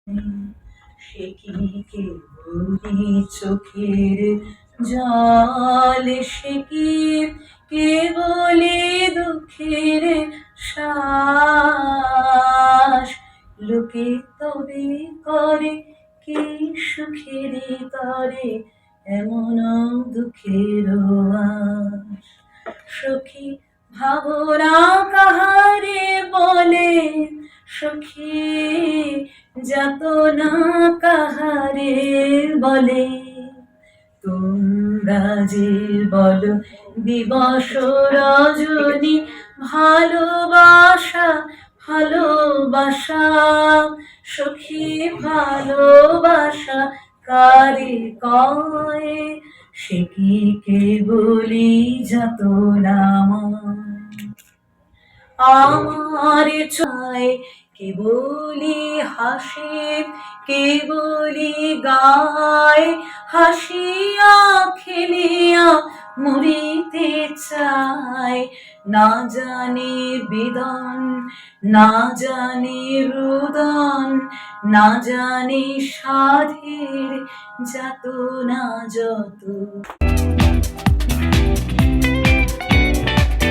সে কি কেবলি চোখের জল, সে কি কেবলি দুঃখের শ্বাস। লোকে তবে করে কি সুখের তরে এমন দুঃখের আশ। সখী ভাবনা কাহারে বলে, সখী যাতনা কাহারে বলে। তোমরা যে বলো দিবস রজনী ভালোবাসা ভালোবাসা, সখী ভালোবাসা কারে কয়, সে কি কেবলি যাতনা। আমার চাই কেবলি হাসে কেবলি গায়, হাসিয়া খেলিয়া মরিতে চায়। না জানে বেদন, না জানে রুদন, না জানে সাধের যাতনা যত।